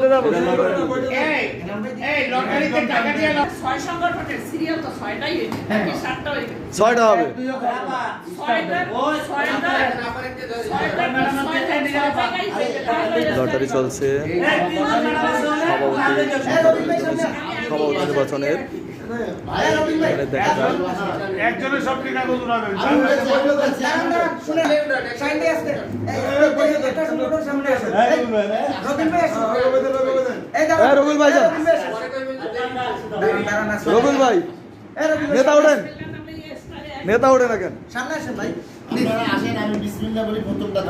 চলে যাবো। এই লটারিতে টাকা দিয়ে 6 সংগঠনের সিরিয়াল তো 6টাই হয়েছে নাকি 7টা হয়ে গেছে? 6টা হবে। 6টা লটারি চলছে সভাপতি নির্বাচনের। দেখা যাক একজনের সব ঠিক আছে উড়াবে। রবিউল ভাই যান, রবিউল ভাই নেতা ওঠেন, নেতা ওঠেন এখন সামনে আসেন ভাই, আসেন। আমি বিসমিল্লাহ বলি প্রথমটা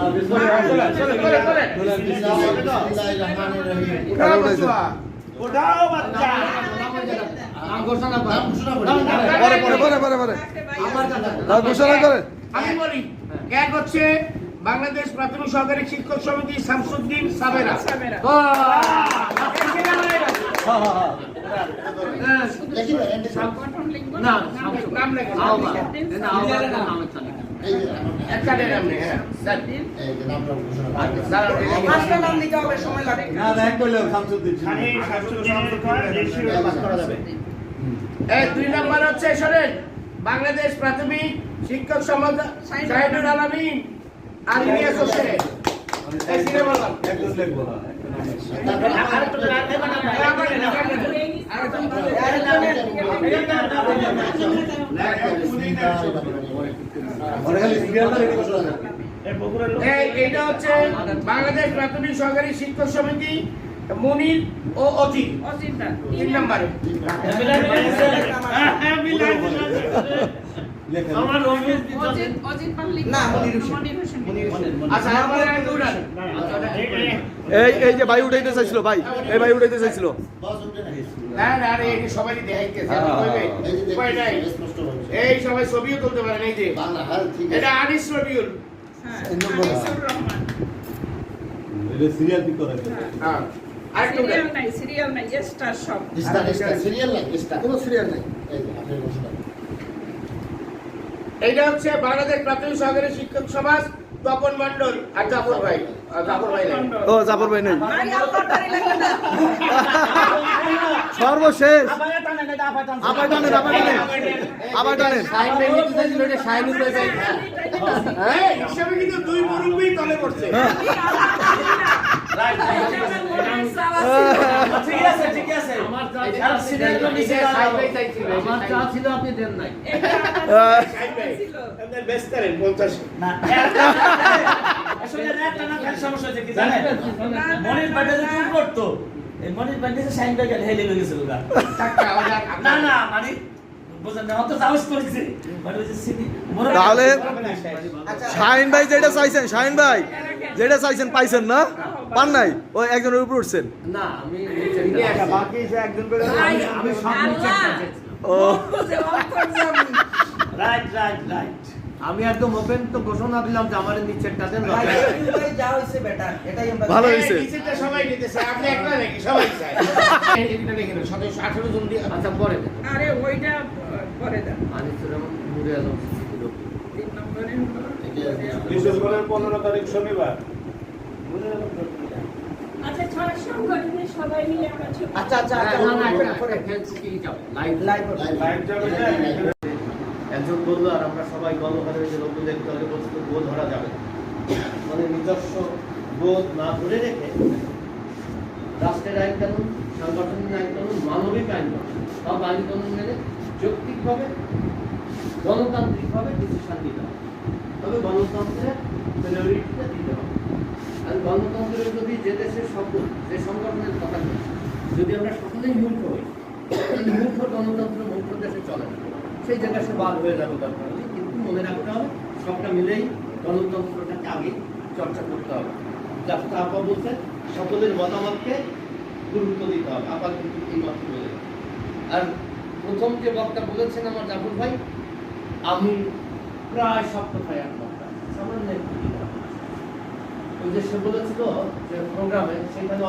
ওঠাও বাচ্চা। পরে পরে পরে পরে পরে ঘোষণা করেন। আমি বলি এক হচ্ছে বাংলাদেশ প্রাথমিক সহকারী শিক্ষক সমিতি শামসুদ্দিন সাবেরা। দুই নম্বর হচ্ছে শোনেন, বাংলাদেশ প্রাথমিক শিক্ষক সমাজ শাহিদুল আলমিন আর ইলিয়াস হোসেন। এইটা হচ্ছে বাংলাদেশ প্রাথমিক সহকারী শিক্ষক সমিতি মনির ও অজিত 3 নম্বরে। এই যে ভাই উঠাইতে চাইছিল, ভাই এই ভাই উঠাইতে চাইছিল। সবাই দেখাইতেছে এই সবাই ছবিও তুলতে পারেন। এই যে এটা আনিস রবিউল রহমান। সিরিয়াল ঠিক করে সিরিয়াল নাই স্টার সব সিরিয়াল নাই, কোনো সিরিয়াল নাই। এইটা হচ্ছে বাংলাদেশ প্রাথমিক সহকারী শিক্ষক সমাজ তপন মন্ডল আর জাফর ভাই। জাফর ভাই নাই। ও জাফর ভাই নেই, সর্বশেষ আবার টানেন, আবার টানেন, আবার টানেন। হিসাবে কিন্তু দুই মুরব্বি তলে পড়ছে। আমার চা ছিল, আপনি দেন নাই। সমস্যা হচ্ছে কি জানেন, মনির বাড়িতে চুপ করতো, এই মনির বাড়িতে শাইন ভাই গেলে হেলে গেছিল গা। না না মানে বুঝেন না, অত সাহস করেছে মানে ওই যে সিনি। তাহলে শাহিন ভাই যেটা চাইছেন, শাহিন ভাই যেটা চাইছেন পাইছেন না? পান নাই? ওই একজনের উপর উঠছেন। না আমি বাকি একজন করে আমি সব নিচে ও রাইট রাইট রাইট। আমি একদম ওপেন তো ঘোষণা দিলাম যে আমার নিচেরটা দেন। যা হইছে বেটা, এটাই আমরা ভালো হয়েছে। নিচেরটা সবাই নিতেছে, আপনি একলা নাকি? সবাই চায়। এটা দেখে না 17-18 জন দিয়ে। আচ্ছা পরে দেন। আরে ওইটা পরে দেন। আনিসুর রহমান মুরে আলম 3 নম্বরে বিশেষ করে 15 তারিখ শনিবার। আচ্ছা 6 সংগঠনের সবাই মিলে আমরা ছবি। আচ্ছা আচ্ছা না না করে ফেসবুকে যাও লাইভ লাইভ লাইভ যাবে না। একজন বললো আর আমরা সবাই গণভাবে যে লোকদের দলে বস্তু বোধ ধরা যাবে মানে নিজস্ব বোধ না ধরে রেখে রাষ্ট্রের আইন কানুন, সাংগঠনিক আইন কানুন, মানবিক আইন কানুন সব আইন কানুন মেনে যৌক্তিকভাবে গণতান্ত্রিকভাবে ডিসিশন দিতে হবে। তবে গণতন্ত্রের প্রায়োরিটিটা দিতে হবে। আর গণতন্ত্রের যদি যে দেশের সকল যে সংগঠনের কথা যদি আমরা সকলেই মূর্খ হই, মূর্খ গণতন্ত্র মূর্খ দেশে চলে না, সেই জায়গায় সে বাদ হয়ে যাবে দরকার নেই। কিন্তু মনে রাখতে হবে সবটা মিলেই গণতন্ত্রটাকে আগে চর্চা করতে হবে। যাতে আপা বলছে সকলের মতামতকে গুরুত্ব দিতে হবে। আপা কিন্তু এই মত বলে। আর প্রথম যে বক্তা বলেছেন আমার জাফর ভাই, আমি প্রায় সব কথায় একমত। সামান্য একটু ওই যে সে বলেছিল যে প্রোগ্রামে সেখানে